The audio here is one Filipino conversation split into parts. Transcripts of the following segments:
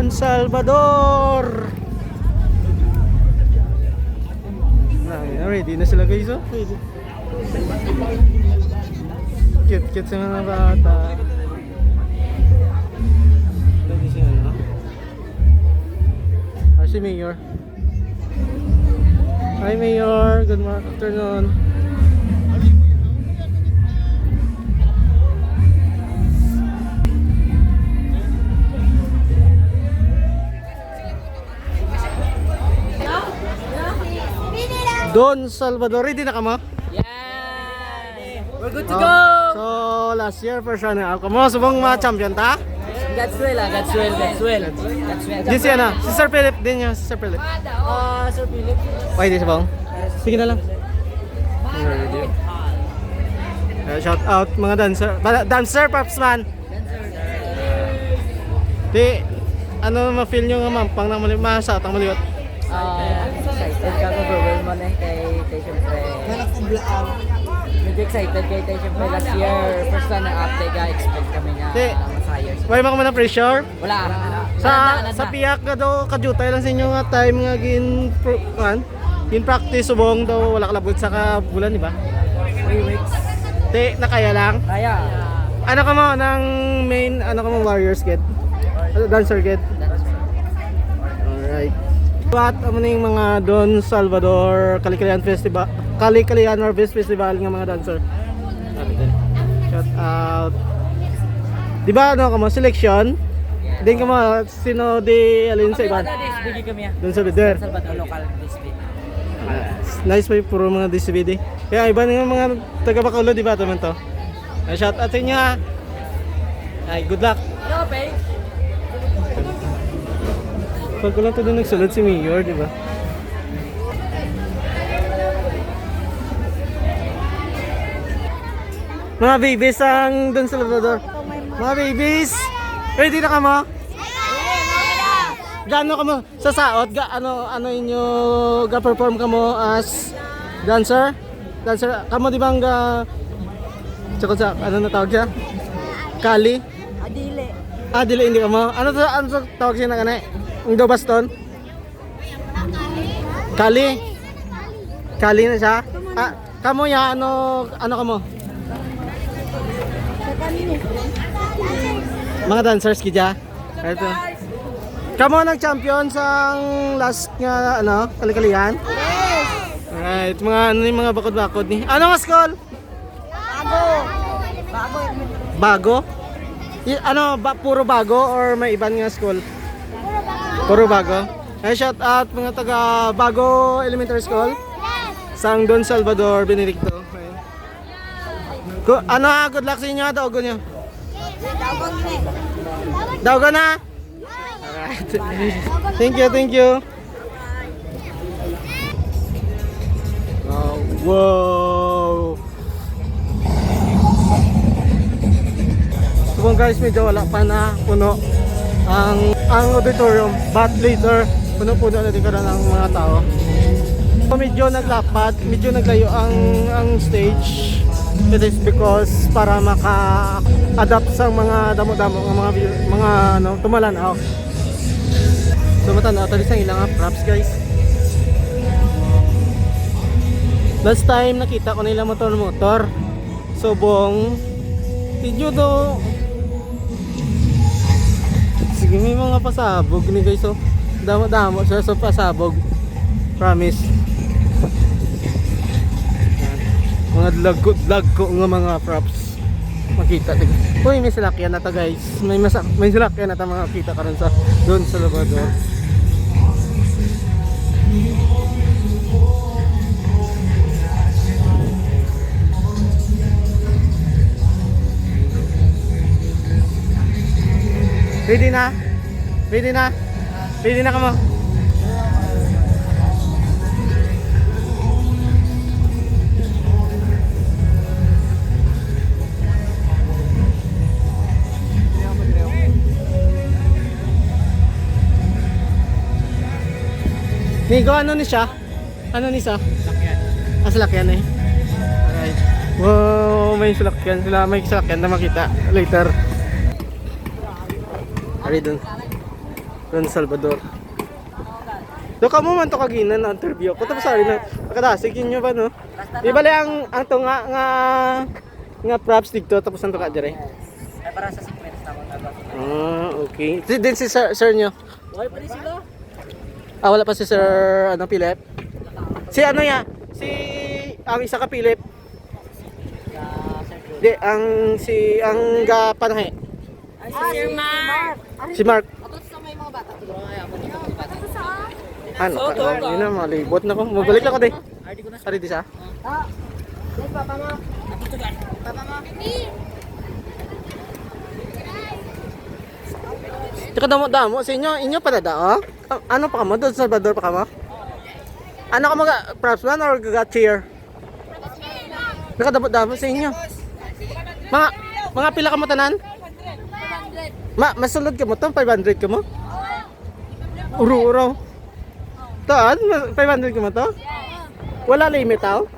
Don Salvador. Ready na sila guys, oh. Ready. Cute sa mga bata. Ready sila, no? Si Mayor. Hi Mayor, good afternoon. Don Salvador, ready na ka mo? Yeah! We're good to go! So last year first runner up ka mo, subong ma-champion ta? God's will, God's will, God's will. Din siya na, si Sir Philip din niya, si Sir Philip. Sir Philip. Pwede siya bang? Sige na lang. Shout out mga dancer. Dancer, Papsman! Di, ano ma-feel nyo nga mampang ng masat ang maliwat? Excited ka ko bro, mo na kay syempre. Medyo excited kay syempre last year, first runner up, tayo expect kami nga masayers. Why mo na pressure? Wala. Sa piyak ka daw, kajutay lang sa inyo nga time nga gin practice subong daw wala kalabot sa kabulan, di ba? 3 weeks. Nakaya lang? Kaya. Ano ka mo ng main, ano ka mo Warriors kid? Dancer kid? Alright. At ano na yung mga Don Salvador Kalikalian Festival, Kalikalian Harvest Festival nga mga dancer. Shout out. Di ba ano ka mo, selection? Din ka mo, sino di alin sa iban? Bigay kami ah. Don Salvador. Salvador local district. Nice pa yung puro mga DCBD. Kaya iba nga mga taga Bacolod, di ba naman to? Shout out sa inyo ha. Ay, good luck. Hello, babe. Pag ko lang ito din nagsulod si Mayor, di ba? Mga babies ang Don Salvador. Mga babies! Ready na ka mo? Gaano ka mo sa saot? Ano inyo ga-perform ka mo as dancer? Dancer, kamo di ba ang ano na tawag siya? Kali? Dili hindi ka mo? Ano tawag siya na kanay? Ang do baston? Kali? Kali na siya? Kamo ya, ano kamo? Mga dancers kidya? Ito. Kamo nag-champion sa last nga kalikalian? Yes! Alright, yung mga bakod-bakod ni. Ano nga school? Bago? Puro bago or may ibang nga school? Puro bago. Shout out mga taga Bago Elementary School. Sang Don Salvador, Benedicto. Good luck sa inyo, Daogo nyo. Daogo na? Alright. Thank you. Wow. So guys, medyo wala pa na puno ang auditorium, but later puno-puno na din karon ng mga tao. So, medyo naglapad, medyo naglayo ang stage. It is because para maka-adapt sa mga damo-damo ng mga tumalanaw. So matanaw tayo sa ilang props guys. Last time nakita ko nila motor. Subong tidyo do. Sige, may mga pasabog ni guys, oh. Damo-damo siya sa pasabog. Promise. Yan. Mga lagko nga mga props. Makita din. Uy, may salakyan na ta guys. May salakyan na ta mga kita karon sa Don Salvador. Ready na? Ready na? Ready na ka mo? Nigo, ano ni siya? Ano ni siya? Salakyan. Salakyan eh. Alright. Wow, may salakyan sila. May salakyan na makita later. Ari dun. Don Salvador. Do ka mo man to kagina na interview ko tapos sorry na makadasig inyo ba no? Di bale ang to nga props dito tapos ang to ka dire. Ay para sa 50 na ako nabas. Okay. Din si sir nyo. Why pa rin sila? Wala pa si Sir Philip. Si ano ya? Si ang isa ka Philip. Di ang ga panahe. Ay si Sir Mark. Si Mark. Ato sa may mga bata siguro ay amo dito mga bata. Ano? Yun na malibot na ko. Mabalik na ko di. Ardi ko na. Ari di sa. Papa mo. Papa mo. Tika damo sa inyo pa dada. Ano pa ka mo? Doon sa Salvador pa ka mo? Ano ka mga props man or gaga cheer? Nakadamo sa inyo. Mga pila ka mo tanan? Masulod ka mo to? 500 ka mo? Uro. Taan? 500 ka mo to? Wala limit tao?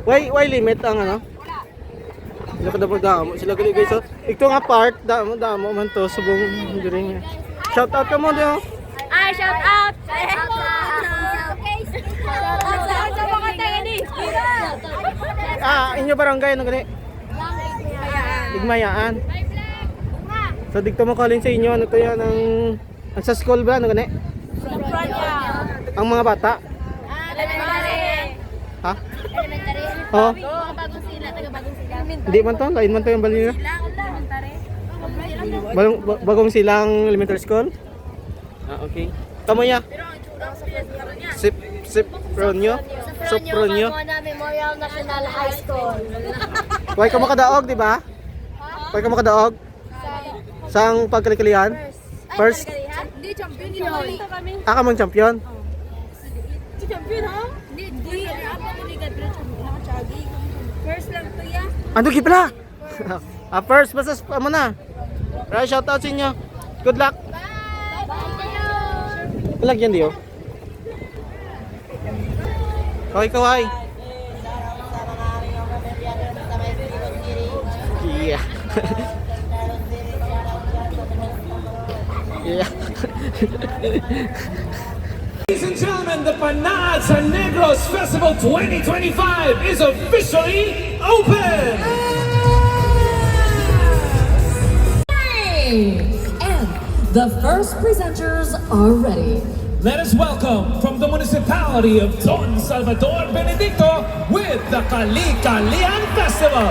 Why limit ang ano? Nakadamo sila gali guys. So, ito nga part damo man to subong diri. Shout out ka mo dio. Ay, shout out! Shout out sa mga taga ni. Inyo barangay ano gani? Igmayaan. So dito mo kalin sa inyo ano to yan ang sa school ba ano gani? Ang mga bata. Elementary. Ha? Elementary. Oh, Mga bagong sila, taga bagong sila. hindi man to, lain man to yung balila. Elementary. Bagong silang elementary school. Okay. Kamo ya. Sopronyo. Sopronyo. Memorial National High School. Why ka mo kadaog, di ba? Why ka mo kadaog? Sang pagkalikalian? First? Hindi, champion yun. Ka mong champion? Champion, ha? Hindi. First lang to, ya. Ano gipla? First, basta mo na. Right, shout out sa inyo. Good luck. Lagyan diyo. Kaway. Yeah. Yeah. Ladies and gentlemen, the Panad San Negros Festival 2025 is officially open! And the first presenters are ready. Let us welcome from the municipality of Don Salvador Benedicto with the Kali-Kalian Festival.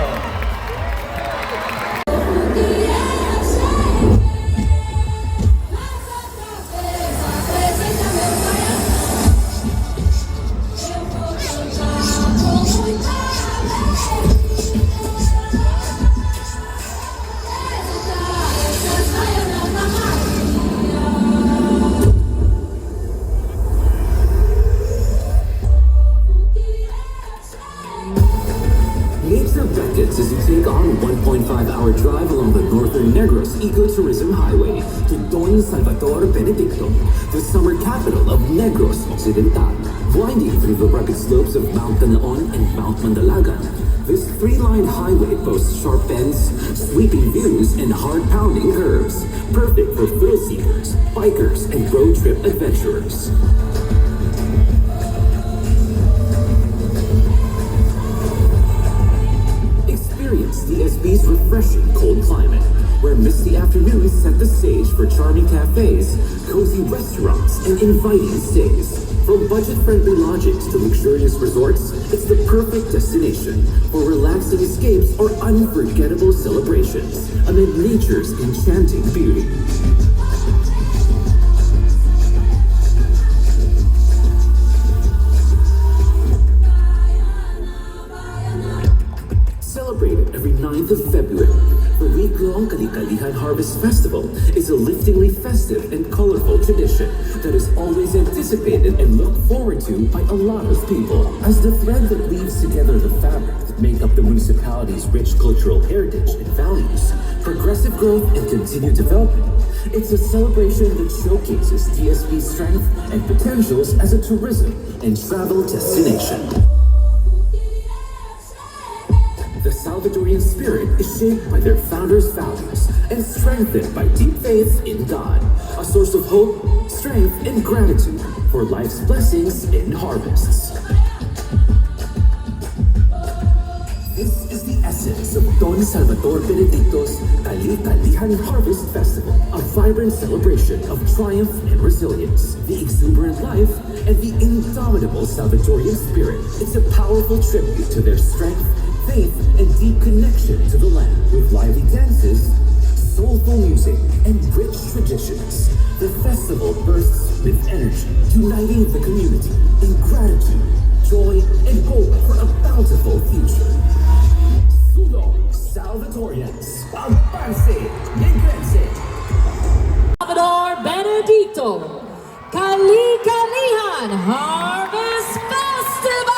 Nature beckons as you take on a 1.5-hour drive along the Northern Negros Ecotourism Highway to Don Salvador Benedicto, the summer capital of Negros Occidental. Winding through the rugged slopes of Mount Tanaon and Mount Mandalagan, this three-line highway boasts sharp bends, sweeping views, and hard-pounding curves, perfect for thrill-seekers, bikers, and road trip adventurers. Experience DSB's refreshing cold climate, where misty afternoons set the stage for charming cafes, cozy restaurants, and inviting stays. From budget-friendly lodgings to luxurious resorts, it's the perfect destination for relaxing escapes or unforgettable celebrations amid nature's enchanting beauty. Celebrated every 9th of February, the week-long Kali-Kalihan Harvest Festival is a liftingly festive and colorful tradition that is always anticipated and looked forward to by a lot of people. As the thread that weaves together the fabric that make up the municipality's rich cultural heritage and values, progressive growth and continued development, it's a celebration that showcases DSB's strength and potentials as a tourism and travel destination. The Salvadorian spirit is shaped by their founders' values and strengthened by deep faith in God, a source of hope, strength, and gratitude for life's blessings and harvests. This is the essence of Don Salvador Benedicto's Kali-Kalihan Harvest Festival, a vibrant celebration of triumph and resilience, the exuberant life, and the indomitable Salvadorian spirit. It's a powerful tribute to their strength, faith, and deep connection to the land. With lively dances, soulful music, and rich traditions, the festival bursts with energy, uniting the community in gratitude, joy, and hope for a bountiful future. Sulong Salvatorians, avance, negrense. Salvador Benedicto, Kali-Kalihan Harvest Festival!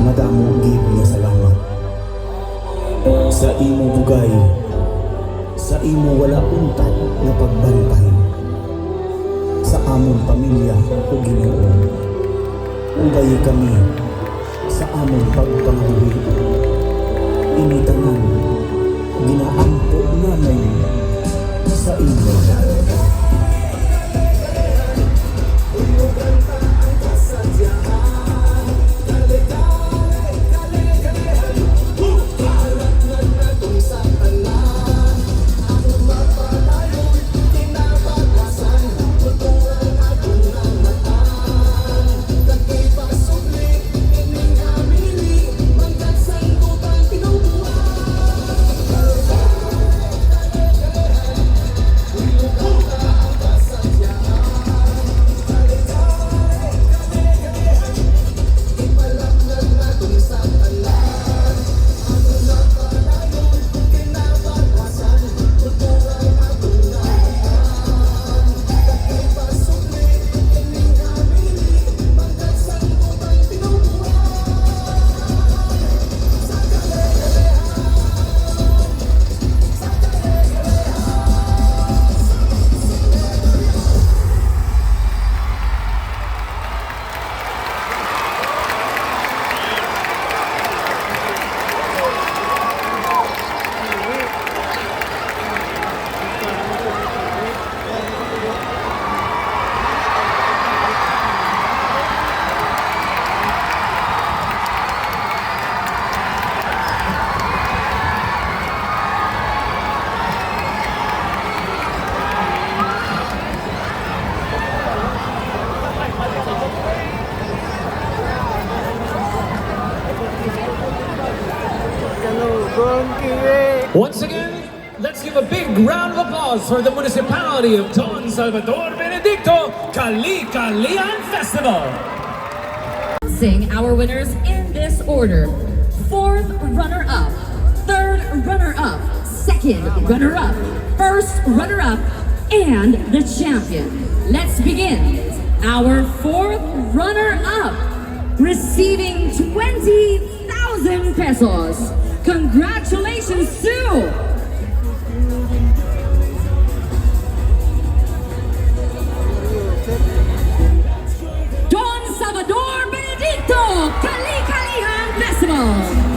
madamo gid nga salamat. Sa imo bugay, sa imo wala untat nga pagbantay. Sa among pamilya o Ginoo, ugay kami sa among pagpangbuhi. Initanan, ginaampo namin sa imo. Once again, let's give a big round of applause for the municipality of Don Salvador Benedicto Kali-Kalian Festival. Sing our winners in this order. 4th runner-up, 3rd runner-up, 2nd runner-up, 1st runner-up, and the champion. Let's begin. Our 4th runner-up, receiving 20,000 pesos. Congratulations to Don Salvador Benedicto Kali-Kalihan Festival.